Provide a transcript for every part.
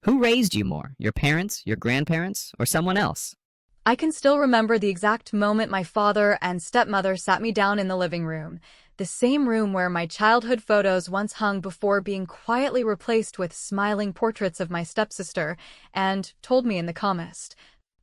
Who raised you more, your parents, your grandparents, or someone else? I can still remember the exact moment my father and stepmother sat me down in the living room, the same room where my childhood photos once hung before being quietly replaced with smiling portraits of my stepsister, and told me in the calmest,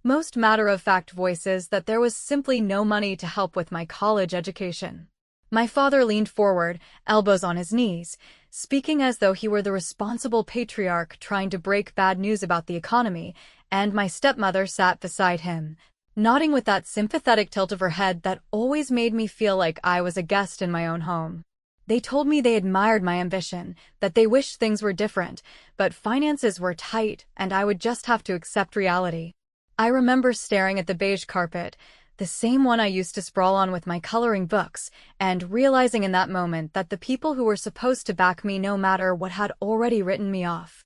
most matter-of-fact voices that there was simply no money to help with my college education. My father leaned forward, elbows on his knees, speaking as though he were the responsible patriarch trying to break bad news about the economy, and my stepmother sat beside him, nodding with that sympathetic tilt of her head that always made me feel like I was a guest in my own home. They told me they admired my ambition, that they wished things were different, but finances were tight and I would just have to accept reality. I remember staring at the beige carpet, the same one I used to sprawl on with my coloring books, and realizing in that moment that the people who were supposed to back me no matter what had already written me off.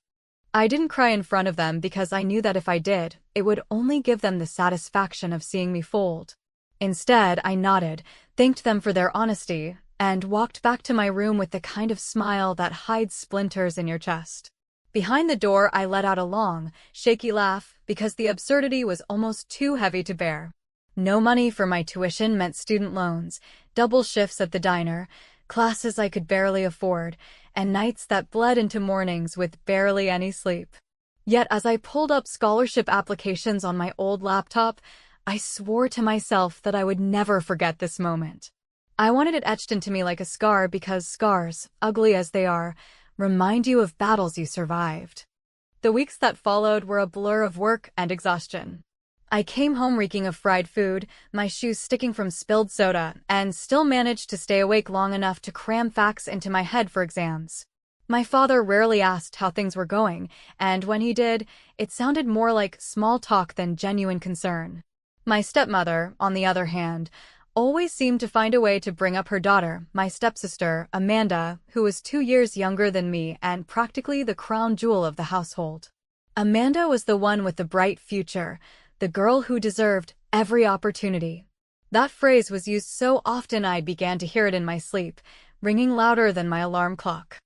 I didn't cry in front of them because I knew that if I did, it would only give them the satisfaction of seeing me fold. Instead, I nodded, thanked them for their honesty, and walked back to my room with the kind of smile that hides splinters in your chest. Behind the door, I let out a long, shaky laugh because the absurdity was almost too heavy to bear. No money for my tuition meant student loans, double shifts at the diner, classes I could barely afford, and nights that bled into mornings with barely any sleep. Yet as I pulled up scholarship applications on my old laptop, I swore to myself that I would never forget this moment. I wanted it etched into me like a scar because scars, ugly as they are, remind you of battles you survived. The weeks that followed were a blur of work and exhaustion. I came home reeking of fried food, my shoes sticking from spilled soda, and still managed to stay awake long enough to cram facts into my head for exams. My father rarely asked how things were going, and when he did, it sounded more like small talk than genuine concern. My stepmother, on the other hand, always seemed to find a way to bring up her daughter, my stepsister, Amanda, who was 2 years younger than me and practically the crown jewel of the household. Amanda was the one with the bright future, the girl who deserved every opportunity. That phrase was used so often I began to hear it in my sleep, ringing louder than my alarm clock.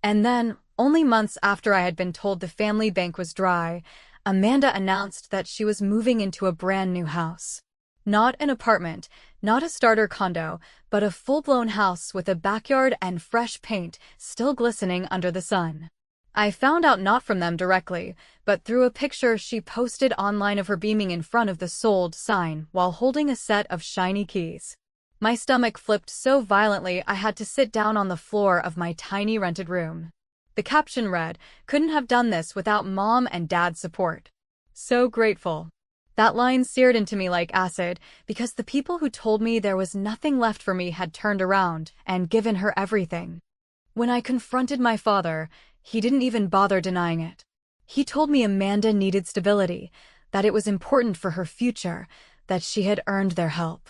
And then, only months after I had been told the family bank was dry, Amanda announced that she was moving into a brand new house. Not an apartment, not a starter condo, but a full-blown house with a backyard and fresh paint still glistening under the sun. I found out not from them directly, but through a picture she posted online of her beaming in front of the sold sign while holding a set of shiny keys. My stomach flipped so violently I had to sit down on the floor of my tiny rented room. The caption read, "Couldn't have done this without Mom and Dad's support. So grateful." That line seared into me like acid because the people who told me there was nothing left for me had turned around and given her everything. When I confronted my father, he didn't even bother denying it. He told me Amanda needed stability, that it was important for her future, that she had earned their help.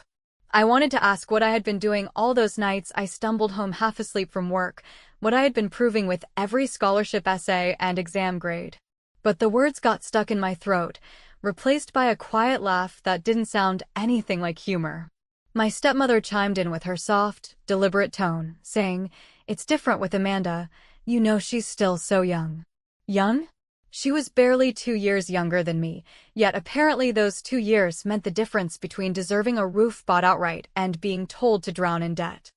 I wanted to ask what I had been doing all those nights I stumbled home half asleep from work, what I had been proving with every scholarship essay and exam grade. But the words got stuck in my throat, replaced by a quiet laugh that didn't sound anything like humor. My stepmother chimed in with her soft, deliberate tone, saying, "It's different with Amanda. You know she's still so young." Young? She was barely 2 years younger than me, yet apparently those 2 years meant the difference between deserving a roof bought outright and being told to drown in debt.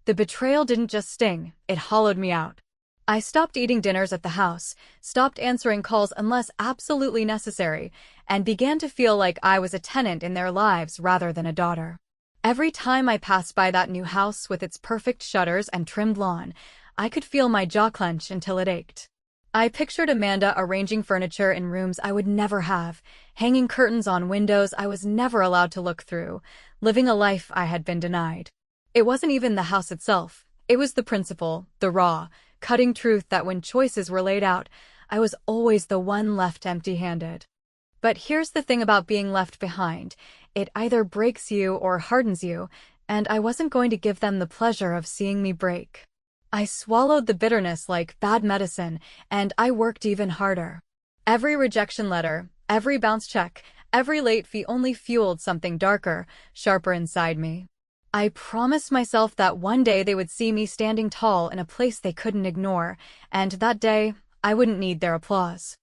The betrayal didn't just sting, it hollowed me out. I stopped eating dinners at the house, stopped answering calls unless absolutely necessary, and began to feel like I was a tenant in their lives rather than a daughter. Every time I passed by that new house with its perfect shutters and trimmed lawn, I could feel my jaw clench until it ached. I pictured Amanda arranging furniture in rooms I would never have, hanging curtains on windows I was never allowed to look through, living a life I had been denied. It wasn't even the house itself. It was the principle, the raw, cutting truth that when choices were laid out, I was always the one left empty-handed. But here's the thing about being left behind. It either breaks you or hardens you, and I wasn't going to give them the pleasure of seeing me break. I swallowed the bitterness like bad medicine, and I worked even harder. Every rejection letter, every bounce check, every late fee only fueled something darker, sharper inside me. I promised myself that one day they would see me standing tall in a place they couldn't ignore, and that day, I wouldn't need their applause.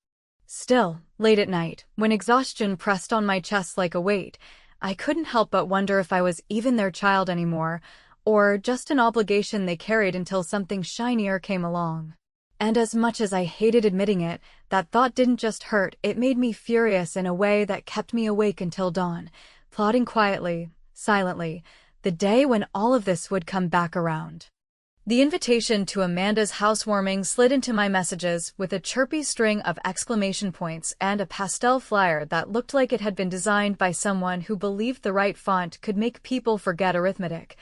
Still, late at night, when exhaustion pressed on my chest like a weight, I couldn't help but wonder if I was even their child anymore, or just an obligation they carried until something shinier came along. And as much as I hated admitting it, that thought didn't just hurt, it made me furious in a way that kept me awake until dawn, plotting quietly, silently, the day when all of this would come back around. The invitation to Amanda's housewarming slid into my messages with a chirpy string of exclamation points and a pastel flyer that looked like it had been designed by someone who believed the right font could make people forget arithmetic.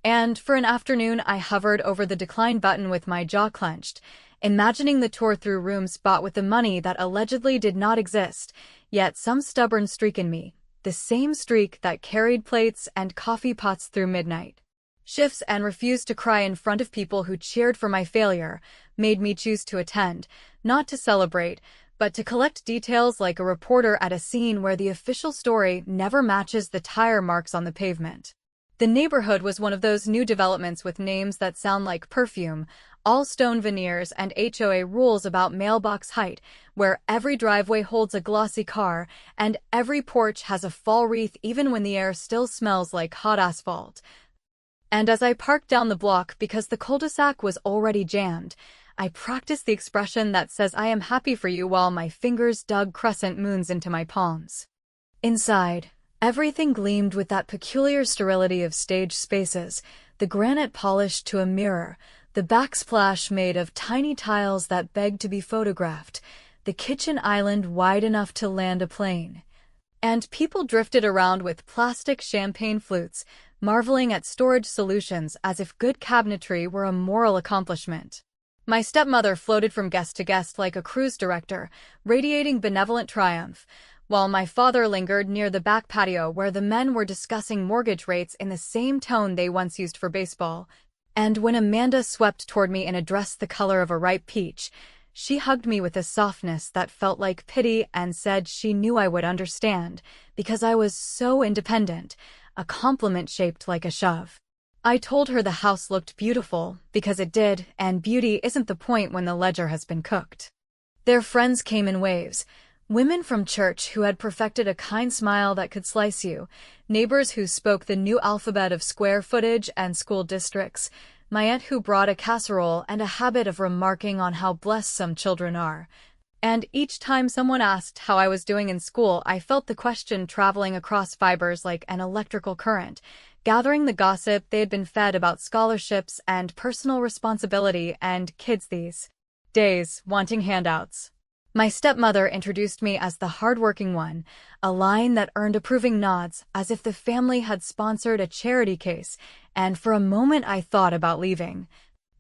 And for an afternoon, I hovered over the decline button with my jaw clenched, imagining the tour through rooms bought with the money that allegedly did not exist, yet some stubborn streak in me, the same streak that carried plates and coffee pots through midnight shifts and refused to cry in front of people who cheered for my failure, made me choose to attend, not to celebrate, but to collect details like a reporter at a scene where the official story never matches the tire marks on the pavement. The neighborhood was one of those new developments with names that sound like perfume, all stone veneers and HOA rules about mailbox height, where every driveway holds a glossy car and every porch has a fall wreath even when the air still smells like hot asphalt. And as I parked down the block because the cul-de-sac was already jammed, I practiced the expression that says I am happy for you while my fingers dug crescent moons into my palms. Inside, everything gleamed with that peculiar sterility of stage spaces, the granite polished to a mirror, the backsplash made of tiny tiles that begged to be photographed, the kitchen island wide enough to land a plane. And people drifted around with plastic champagne flutes, marveling at storage solutions as if good cabinetry were a moral accomplishment. My stepmother floated from guest to guest like a cruise director, radiating benevolent triumph, while my father lingered near the back patio where the men were discussing mortgage rates in the same tone they once used for baseball. And when Amanda swept toward me in a dress the color of a ripe peach, she hugged me with a softness that felt like pity and said she knew I would understand, because I was so independent, a compliment shaped like a shove. I told her the house looked beautiful, because it did, and beauty isn't the point when the ledger has been cooked. Their friends came in waves. Women from church who had perfected a kind smile that could slice you, neighbors who spoke the new alphabet of square footage and school districts, my aunt who brought a casserole and a habit of remarking on how blessed some children are. And each time someone asked how I was doing in school, I felt the question traveling across fibers like an electrical current, gathering the gossip they had been fed about scholarships and personal responsibility and kids these days wanting handouts. My stepmother introduced me as the hardworking one, a line that earned approving nods as if the family had sponsored a charity case, and for a moment I thought about leaving.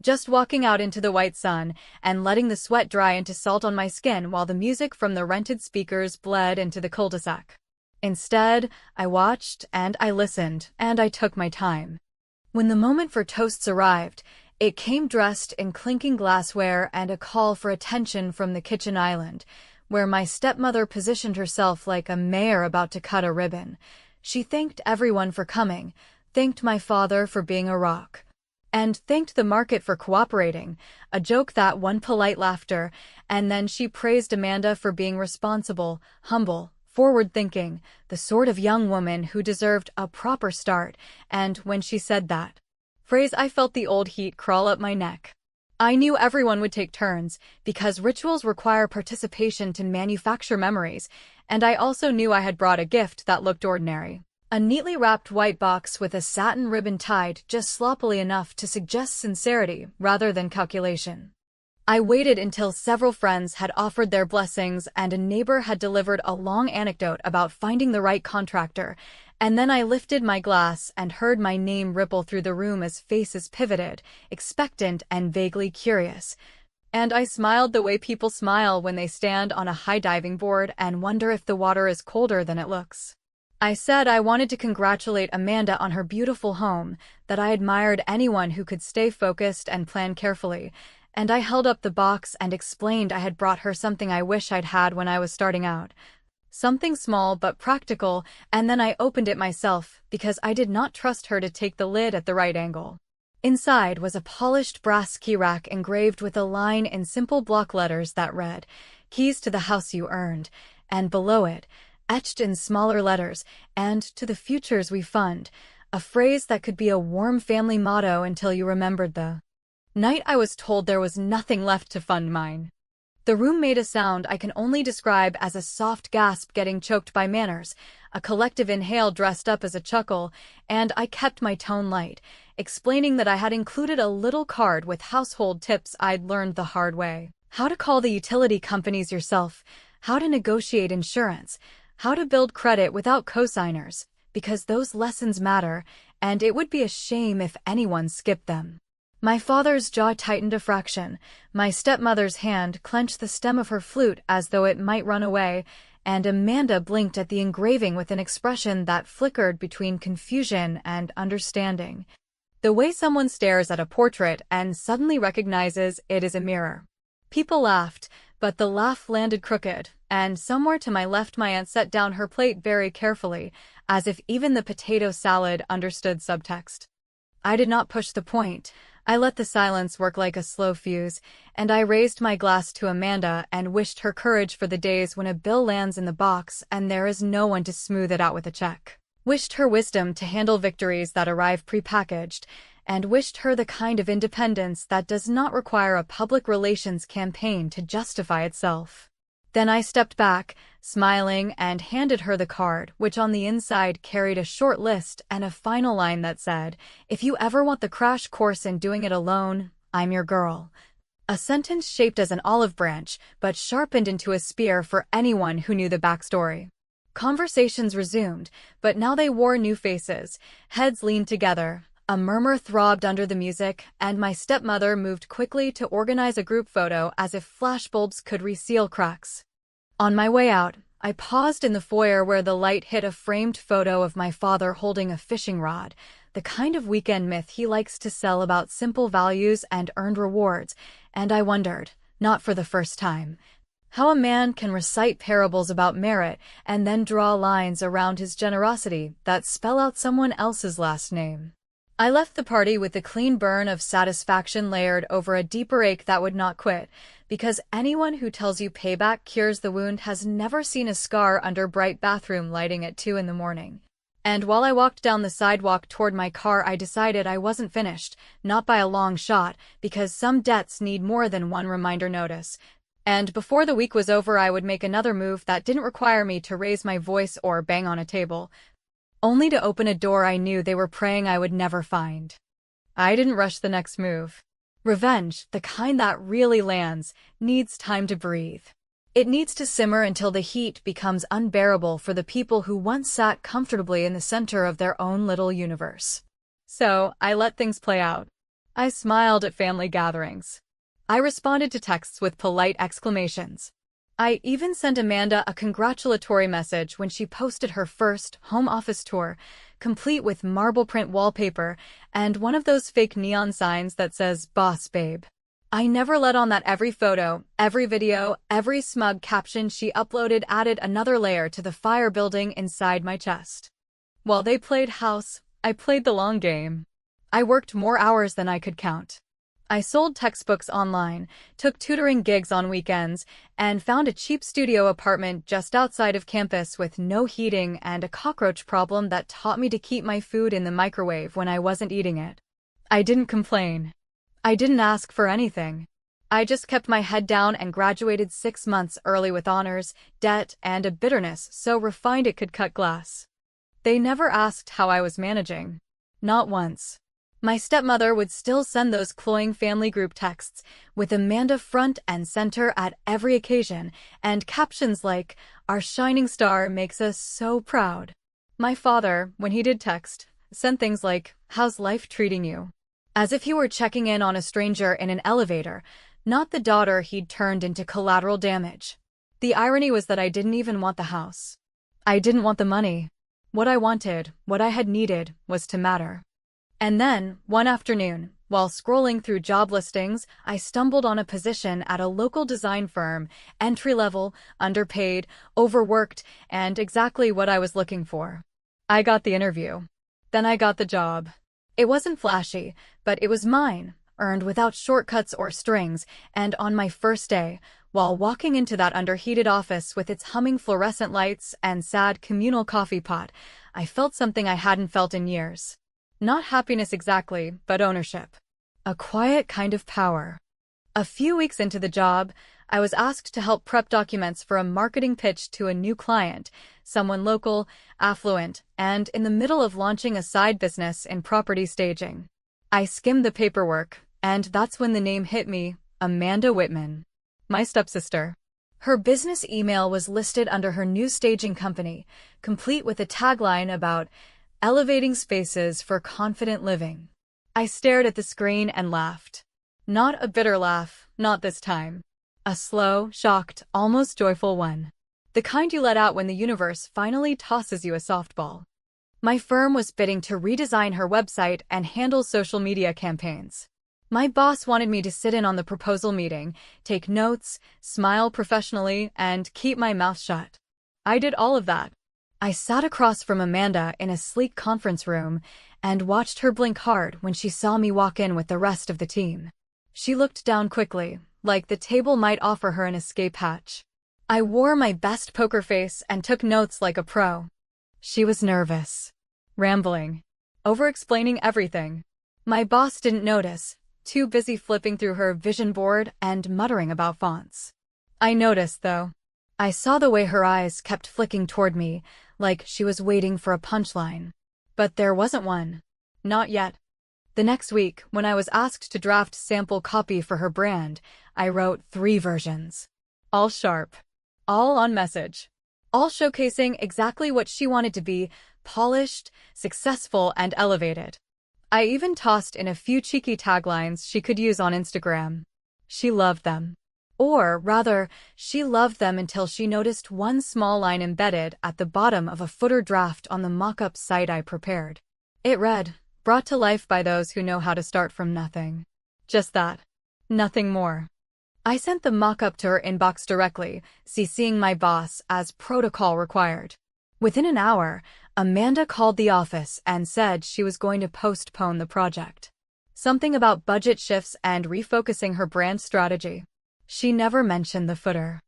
Just walking out into the white sun and letting the sweat dry into salt on my skin while the music from the rented speakers bled into the cul-de-sac. Instead, I watched and I listened and I took my time. When the moment for toasts arrived, it came dressed in clinking glassware and a call for attention from the kitchen island, where my stepmother positioned herself like a mayor about to cut a ribbon. She thanked everyone for coming, thanked my father for being a rock, and thanked the market for cooperating, a joke that won polite laughter, and then she praised Amanda for being responsible, humble, forward-thinking, the sort of young woman who deserved a proper start, and when she said that phrase I felt the old heat crawl up my neck. I knew everyone would take turns, because rituals require participation to manufacture memories, and I also knew I had brought a gift that looked ordinary. A neatly wrapped white box with a satin ribbon tied just sloppily enough to suggest sincerity rather than calculation. I waited until several friends had offered their blessings and a neighbor had delivered a long anecdote about finding the right contractor, and then I lifted my glass and heard my name ripple through the room as faces pivoted, expectant and vaguely curious. And I smiled the way people smile when they stand on a high diving board and wonder if the water is colder than it looks. I said I wanted to congratulate Amanda on her beautiful home, that I admired anyone who could stay focused and plan carefully, and I held up the box and explained I had brought her something I wish I'd had when I was starting out. Something small but practical, and then I opened it myself because I did not trust her to take the lid at the right angle. Inside was a polished brass key rack engraved with a line in simple block letters that read, "Keys to the house you earned," and below it, etched in smaller letters, "And to the futures we fund," a phrase that could be a warm family motto until you remembered the night I was told there was nothing left to fund mine. The room made a sound I can only describe as a soft gasp getting choked by manners, a collective inhale dressed up as a chuckle, and I kept my tone light, explaining that I had included a little card with household tips I'd learned the hard way. How to call the utility companies yourself, how to negotiate insurance, how to build credit without cosigners, because those lessons matter, and it would be a shame if anyone skipped them. My father's jaw tightened a fraction, my stepmother's hand clenched the stem of her flute as though it might run away, and Amanda blinked at the engraving with an expression that flickered between confusion and understanding. The way someone stares at a portrait and suddenly recognizes it is a mirror. People laughed, but the laugh landed crooked, and somewhere to my left my aunt set down her plate very carefully, as if even the potato salad understood subtext. I did not push the point. I let the silence work like a slow fuse, and I raised my glass to Amanda and wished her courage for the days when a bill lands in the box and there is no one to smooth it out with a check. Wished her wisdom to handle victories that arrive prepackaged, and wished her the kind of independence that does not require a public relations campaign to justify itself. Then I stepped back, smiling, and handed her the card, which on the inside carried a short list and a final line that said, "If you ever want the crash course in doing it alone, I'm your girl." A sentence shaped as an olive branch, but sharpened into a spear for anyone who knew the backstory. Conversations resumed, but now they wore new faces. Heads leaned together. A murmur throbbed under the music, and my stepmother moved quickly to organize a group photo as if flashbulbs could reseal cracks. On my way out, I paused in the foyer where the light hit a framed photo of my father holding a fishing rod, the kind of weekend myth he likes to sell about simple values and earned rewards, and I wondered, not for the first time, how a man can recite parables about merit and then draw lines around his generosity that spell out someone else's last name. I left the party with the clean burn of satisfaction layered over a deeper ache that would not quit, because anyone who tells you payback cures the wound has never seen a scar under bright bathroom lighting at 2 in the morning. And while I walked down the sidewalk toward my car, I decided I wasn't finished, not by a long shot, because some debts need more than one reminder notice. And before the week was over, I would make another move that didn't require me to raise my voice or bang on a table, only to open a door I knew they were praying I would never find. I didn't rush the next move. Revenge, the kind that really lands, needs time to breathe. It needs to simmer until the heat becomes unbearable for the people who once sat comfortably in the center of their own little universe. So, I let things play out. I smiled at family gatherings. I responded to texts with polite exclamations. I even sent Amanda a congratulatory message when she posted her first home office tour, complete with marble print wallpaper and one of those fake neon signs that says, "Boss Babe." I never let on that every photo, every video, every smug caption she uploaded added another layer to the fire building inside my chest. While they played house, I played the long game. I worked more hours than I could count. I sold textbooks online, took tutoring gigs on weekends, and found a cheap studio apartment just outside of campus with no heating and a cockroach problem that taught me to keep my food in the microwave when I wasn't eating it. I didn't complain. I didn't ask for anything. I just kept my head down and graduated 6 months early with honors, debt, and a bitterness so refined it could cut glass. They never asked how I was managing. Not once. My stepmother would still send those cloying family group texts, with Amanda front and center at every occasion, and captions like, "Our shining star makes us so proud." My father, when he did text, sent things like, "How's life treating you?" As if he were checking in on a stranger in an elevator, not the daughter he'd turned into collateral damage. The irony was that I didn't even want the house. I didn't want the money. What I wanted, what I had needed, was to matter. And then, one afternoon, while scrolling through job listings, I stumbled on a position at a local design firm, entry-level, underpaid, overworked, and exactly what I was looking for. I got the interview. Then I got the job. It wasn't flashy, but it was mine, earned without shortcuts or strings, and on my first day, while walking into that underheated office with its humming fluorescent lights and sad communal coffee pot, I felt something I hadn't felt in years. Not happiness exactly, but ownership. A quiet kind of power. A few weeks into the job, I was asked to help prep documents for a marketing pitch to a new client, someone local, affluent, and in the middle of launching a side business in property staging. I skimmed the paperwork, and that's when the name hit me, Amanda Whitman. My stepsister. Her business email was listed under her new staging company, complete with a tagline about elevating spaces for confident living. I stared at the screen and laughed. Not a bitter laugh, not this time. A slow, shocked, almost joyful one. The kind you let out when the universe finally tosses you a softball. My firm was bidding to redesign her website and handle social media campaigns. My boss wanted me to sit in on the proposal meeting, take notes, smile professionally, and keep my mouth shut. I did all of that. I sat across from Amanda in a sleek conference room and watched her blink hard when she saw me walk in with the rest of the team. She looked down quickly, like the table might offer her an escape hatch. I wore my best poker face and took notes like a pro. She was nervous. Rambling. Over-explaining everything. My boss didn't notice, too busy flipping through her vision board and muttering about fonts. I noticed, though. I saw the way her eyes kept flicking toward me, like she was waiting for a punchline. But there wasn't one. Not yet. The next week, when I was asked to draft sample copy for her brand, I wrote 3 versions. All sharp. All on message. All showcasing exactly what she wanted to be, polished, successful, and elevated. I even tossed in a few cheeky taglines she could use on Instagram. She loved them. Or, rather, she loved them until she noticed one small line embedded at the bottom of a footer draft on the mock-up site I prepared. It read, "Brought to life by those who know how to start from nothing." Just that. Nothing more. I sent the mock-up to her inbox directly, CCing my boss as protocol required. Within an hour, Amanda called the office and said she was going to postpone the project. Something about budget shifts and refocusing her brand strategy. She never mentioned the footer.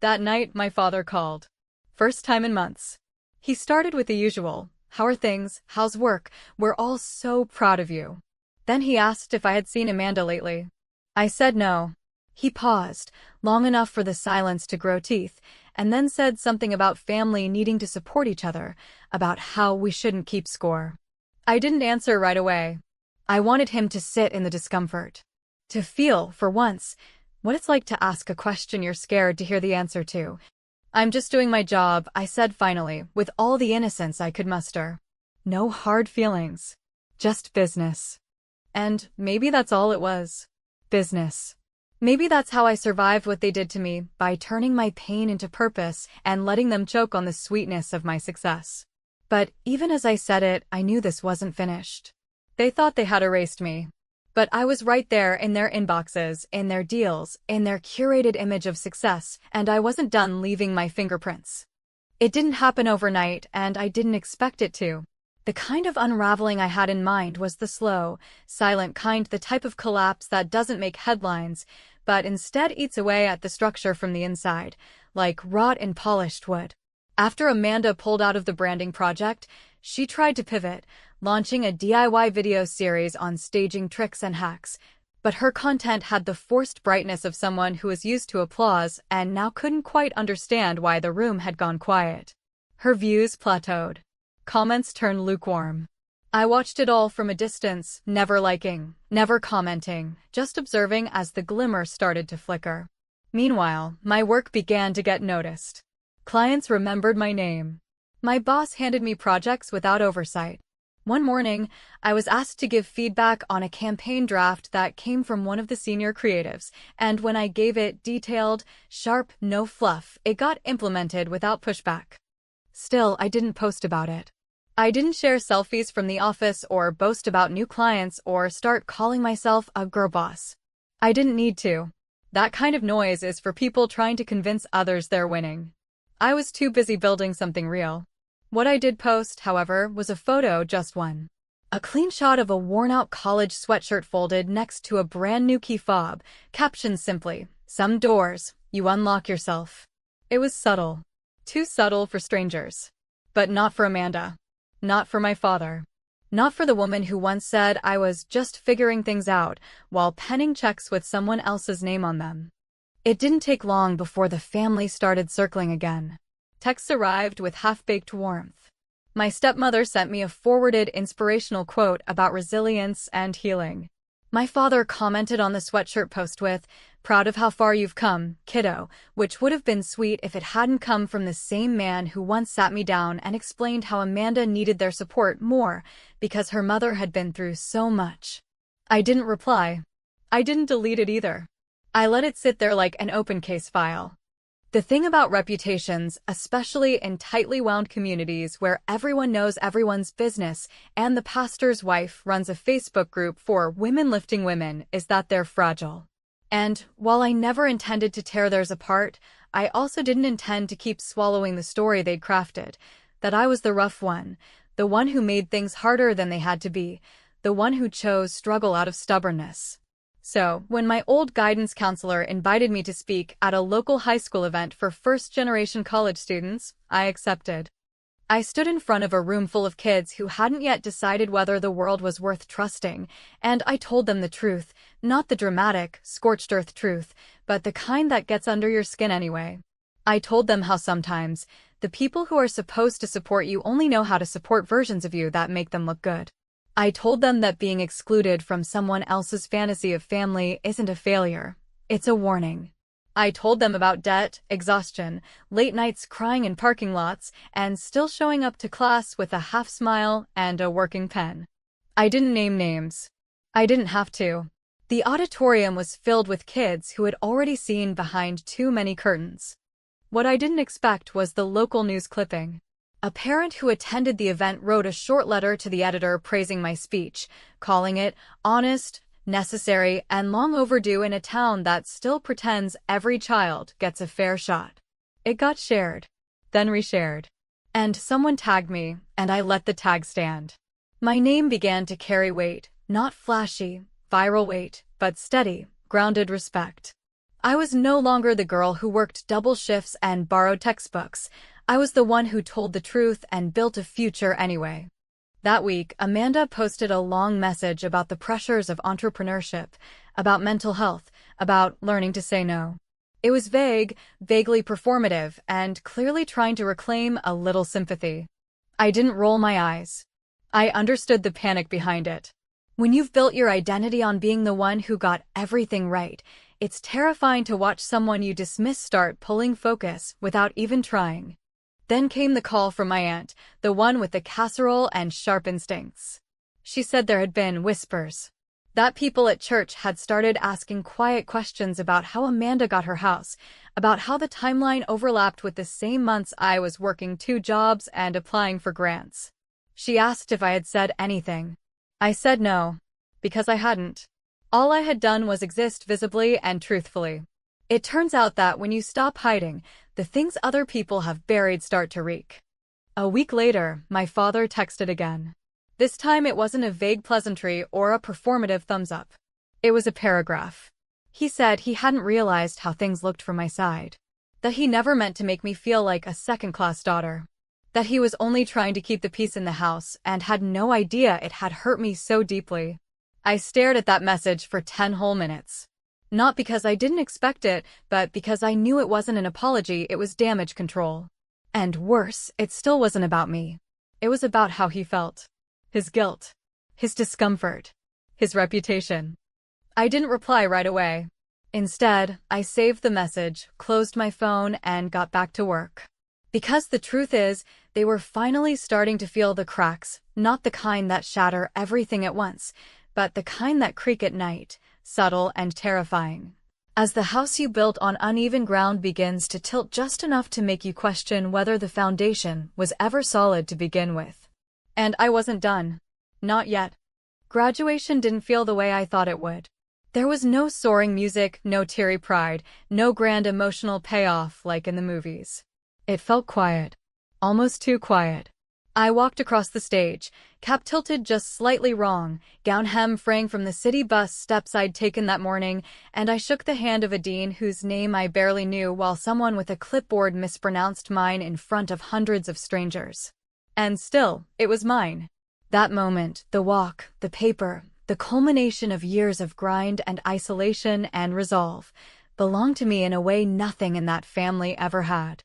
That night, my father called. First time in months. He started with the usual, "How are things? How's work? We're all so proud of you." Then he asked if I had seen Amanda lately. I said no. He paused, long enough for the silence to grow teeth, and then said something about family needing to support each other, about how we shouldn't keep score. I didn't answer right away. I wanted him to sit in the discomfort. To feel, for once, what it's like to ask a question you're scared to hear the answer to. "I'm just doing my job," I said finally, with all the innocence I could muster. No hard feelings. Just business. And maybe that's all it was. Business. Maybe that's how I survived what they did to me, by turning my pain into purpose and letting them choke on the sweetness of my success. But even as I said it, I knew this wasn't finished. They thought they had erased me. But I was right there in their inboxes, in their deals, in their curated image of success, and I wasn't done leaving my fingerprints. It didn't happen overnight, and I didn't expect it to. The kind of unraveling I had in mind was the slow, silent kind, the type of collapse that doesn't make headlines, but instead eats away at the structure from the inside, like wrought in polished wood. After Amanda pulled out of the branding project, she tried to pivot, launching a DIY video series on staging tricks and hacks, but her content had the forced brightness of someone who was used to applause and now couldn't quite understand why the room had gone quiet. Her views plateaued. Comments turned lukewarm. I watched it all from a distance, never liking, never commenting, just observing as the glimmer started to flicker. Meanwhile, my work began to get noticed. Clients remembered my name. My boss handed me projects without oversight. One morning, I was asked to give feedback on a campaign draft that came from one of the senior creatives, and when I gave it detailed, sharp, no fluff, it got implemented without pushback. Still, I didn't post about it. I didn't share selfies from the office or boast about new clients or start calling myself a girl boss. I didn't need to. That kind of noise is for people trying to convince others they're winning. I was too busy building something real. What I did post, however, was a photo, just one. A clean shot of a worn-out college sweatshirt folded next to a brand-new key fob, captioned simply, "Some doors, you unlock yourself." It was subtle. Too subtle for strangers. But not for Amanda. Not for my father. Not for the woman who once said I was just figuring things out while penning checks with someone else's name on them. It didn't take long before the family started circling again. Texts arrived with half-baked warmth. My stepmother sent me a forwarded inspirational quote about resilience and healing. My father commented on the sweatshirt post with, "Proud of how far you've come, kiddo," which would have been sweet if it hadn't come from the same man who once sat me down and explained how Amanda needed their support more because her mother had been through so much. I didn't reply. I didn't delete it either. I let it sit there like an open case file. The thing about reputations, especially in tightly wound communities where everyone knows everyone's business and the pastor's wife runs a Facebook group for women lifting women, is that they're fragile. And while I never intended to tear theirs apart, I also didn't intend to keep swallowing the story they'd crafted, that I was the rough one, the one who made things harder than they had to be, the one who chose struggle out of stubbornness. So, when my old guidance counselor invited me to speak at a local high school event for first-generation college students, I accepted. I stood in front of a room full of kids who hadn't yet decided whether the world was worth trusting, and I told them the truth, not the dramatic, scorched-earth truth, but the kind that gets under your skin anyway. I told them how sometimes, the people who are supposed to support you only know how to support versions of you that make them look good. I told them that being excluded from someone else's fantasy of family isn't a failure, it's a warning. I told them about debt, exhaustion, late nights crying in parking lots, and still showing up to class with a half smile and a working pen. I didn't name names. I didn't have to. The auditorium was filled with kids who had already seen behind too many curtains. What I didn't expect was the local news clipping. A parent who attended the event wrote a short letter to the editor praising my speech, calling it honest, necessary, and long overdue in a town that still pretends every child gets a fair shot. It got shared, then reshared. And someone tagged me, and I let the tag stand. My name began to carry weight, not flashy, viral weight, but steady, grounded respect. I was no longer the girl who worked double shifts and borrowed textbooks. I was the one who told the truth and built a future anyway. That week, Amanda posted a long message about the pressures of entrepreneurship, about mental health, about learning to say no. It was vague, vaguely performative, and clearly trying to reclaim a little sympathy. I didn't roll my eyes. I understood the panic behind it. When you've built your identity on being the one who got everything right, it's terrifying to watch someone you dismiss start pulling focus without even trying. Then came the call from my aunt, the one with the casserole and sharp instincts. She said there had been whispers. That people at church had started asking quiet questions about how Amanda got her house, about how the timeline overlapped with the same months I was working 2 jobs and applying for grants. She asked if I had said anything. I said no, because I hadn't. All I had done was exist visibly and truthfully. It turns out that when you stop hiding, the things other people have buried start to reek. A week later, my father texted again. This time it wasn't a vague pleasantry or a performative thumbs up. It was a paragraph. He said he hadn't realized how things looked from my side. That he never meant to make me feel like a second-class daughter. That he was only trying to keep the peace in the house and had no idea it had hurt me so deeply. I stared at that message for 10 whole minutes. Not because I didn't expect it, but because I knew it wasn't an apology, it was damage control. And worse, it still wasn't about me. It was about how he felt. His guilt. His discomfort. His reputation. I didn't reply right away. Instead, I saved the message, closed my phone, and got back to work. Because the truth is, they were finally starting to feel the cracks, not the kind that shatter everything at once, but the kind that creak at night, subtle and terrifying. As the house you built on uneven ground begins to tilt just enough to make you question whether the foundation was ever solid to begin with. And I wasn't done. Not yet. Graduation didn't feel the way I thought it would. There was no soaring music, no teary pride, no grand emotional payoff like in the movies. It felt quiet. Almost too quiet. I walked across the stage, cap tilted just slightly wrong, gown hem fraying from the city bus steps I'd taken that morning, and I shook the hand of a dean whose name I barely knew while someone with a clipboard mispronounced mine in front of hundreds of strangers. And still, it was mine. That moment, the walk, the paper, the culmination of years of grind and isolation and resolve, belonged to me in a way nothing in that family ever had.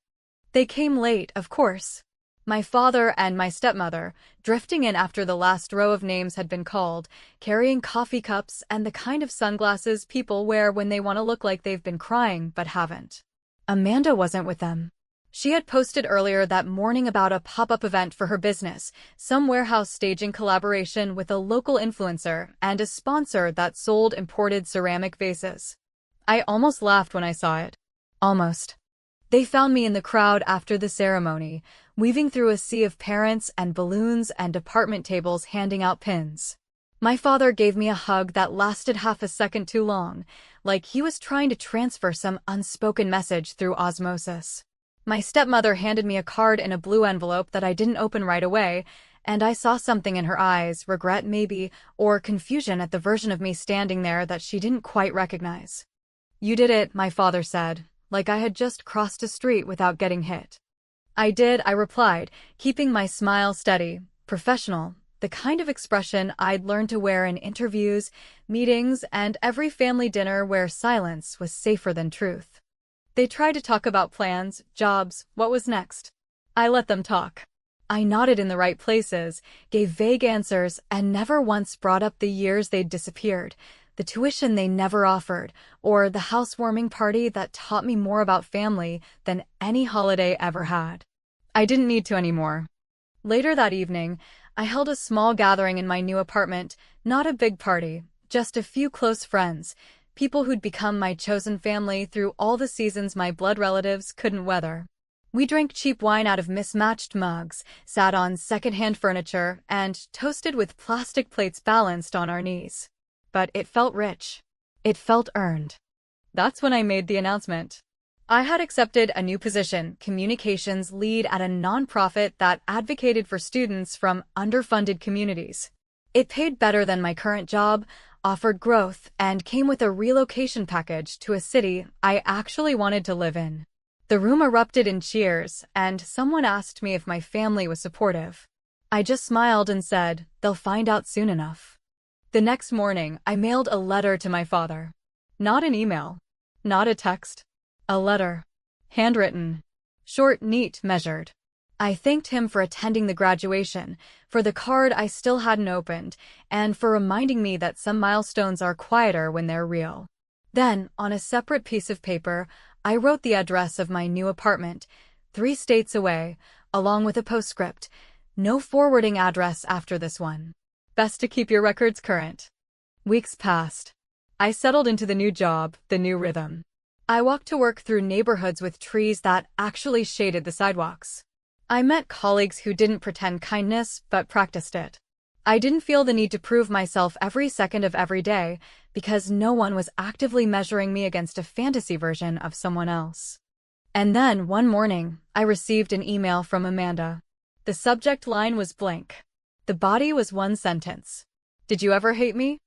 They came late, of course. My father and my stepmother, drifting in after the last row of names had been called, carrying coffee cups and the kind of sunglasses people wear when they want to look like they've been crying but haven't. Amanda wasn't with them. She had posted earlier that morning about a pop-up event for her business, some warehouse staging collaboration with a local influencer and a sponsor that sold imported ceramic vases. I almost laughed when I saw it. Almost. They found me in the crowd after the ceremony, weaving through a sea of parents and balloons and department tables handing out pins. My father gave me a hug that lasted half a second too long, like he was trying to transfer some unspoken message through osmosis. My stepmother handed me a card in a blue envelope that I didn't open right away, and I saw something in her eyes, regret maybe, or confusion at the version of me standing there that she didn't quite recognize. "You did it," my father said, like I had just crossed a street without getting hit. "I did," I replied, keeping my smile steady, professional, the kind of expression I'd learned to wear in interviews, meetings, and every family dinner where silence was safer than truth. They tried to talk about plans, jobs, what was next. I let them talk. I nodded in the right places, gave vague answers, and never once brought up the years they'd disappeared, the tuition they never offered, or the housewarming party that taught me more about family than any holiday ever had. I didn't need to anymore. Later that evening, I held a small gathering in my new apartment, not a big party, just a few close friends, people who'd become my chosen family through all the seasons my blood relatives couldn't weather. We drank cheap wine out of mismatched mugs, sat on secondhand furniture, and toasted with plastic plates balanced on our knees. But it felt rich. It felt earned. That's when I made the announcement. I had accepted a new position, communications lead at a nonprofit that advocated for students from underfunded communities. It paid better than my current job, offered growth, and came with a relocation package to a city I actually wanted to live in. The room erupted in cheers, and someone asked me if my family was supportive. I just smiled and said, "They'll find out soon enough." The next morning, I mailed a letter to my father. Not an email. Not a text. A letter. Handwritten. Short, neat, measured. I thanked him for attending the graduation, for the card I still hadn't opened, and for reminding me that some milestones are quieter when they're real. Then, on a separate piece of paper, I wrote the address of my new apartment, 3 states away, along with a postscript. No forwarding address after this one. Best to keep your records current. Weeks passed. I settled into the new job, the new rhythm. I walked to work through neighborhoods with trees that actually shaded the sidewalks. I met colleagues who didn't pretend kindness, but practiced it. I didn't feel the need to prove myself every second of every day, because no one was actively measuring me against a fantasy version of someone else. And then, one morning, I received an email from Amanda. The subject line was blank. The body was one sentence. "Did you ever hate me?"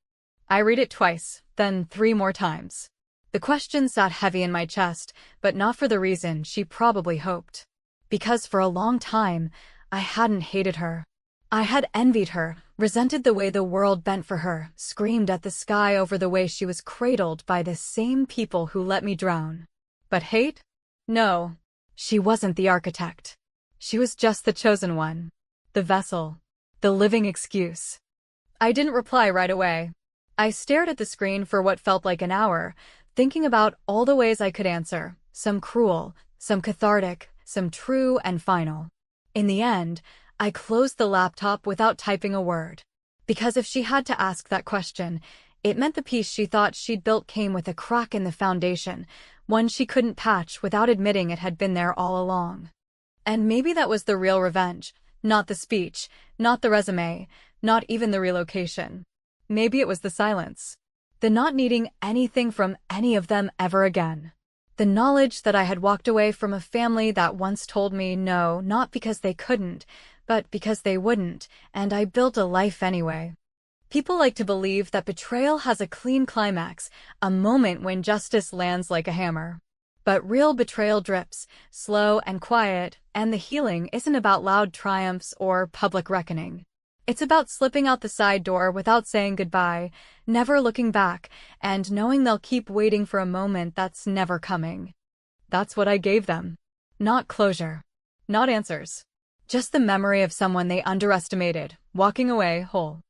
I read it twice, then 3 more times. The question sat heavy in my chest, but not for the reason she probably hoped. Because for a long time, I hadn't hated her. I had envied her, resented the way the world bent for her, screamed at the sky over the way she was cradled by the same people who let me drown. But hate? No. She wasn't the architect. She was just the chosen one. The vessel. The living excuse. I didn't reply right away. I stared at the screen for what felt like an hour, thinking about all the ways I could answer, some cruel, some cathartic, some true and final. In the end, I closed the laptop without typing a word. Because if she had to ask that question, it meant the piece she thought she'd built came with a crack in the foundation, one she couldn't patch without admitting it had been there all along. And maybe that was the real revenge. Not the speech, not the resume, not even the relocation. Maybe it was the silence. The not needing anything from any of them ever again. The knowledge that I had walked away from a family that once told me no, not because they couldn't, but because they wouldn't, and I built a life anyway. People like to believe that betrayal has a clean climax, a moment when justice lands like a hammer. But real betrayal drips, slow and quiet, and the healing isn't about loud triumphs or public reckoning. It's about slipping out the side door without saying goodbye, never looking back, and knowing they'll keep waiting for a moment that's never coming. That's what I gave them. Not closure. Not answers. Just the memory of someone they underestimated, walking away whole.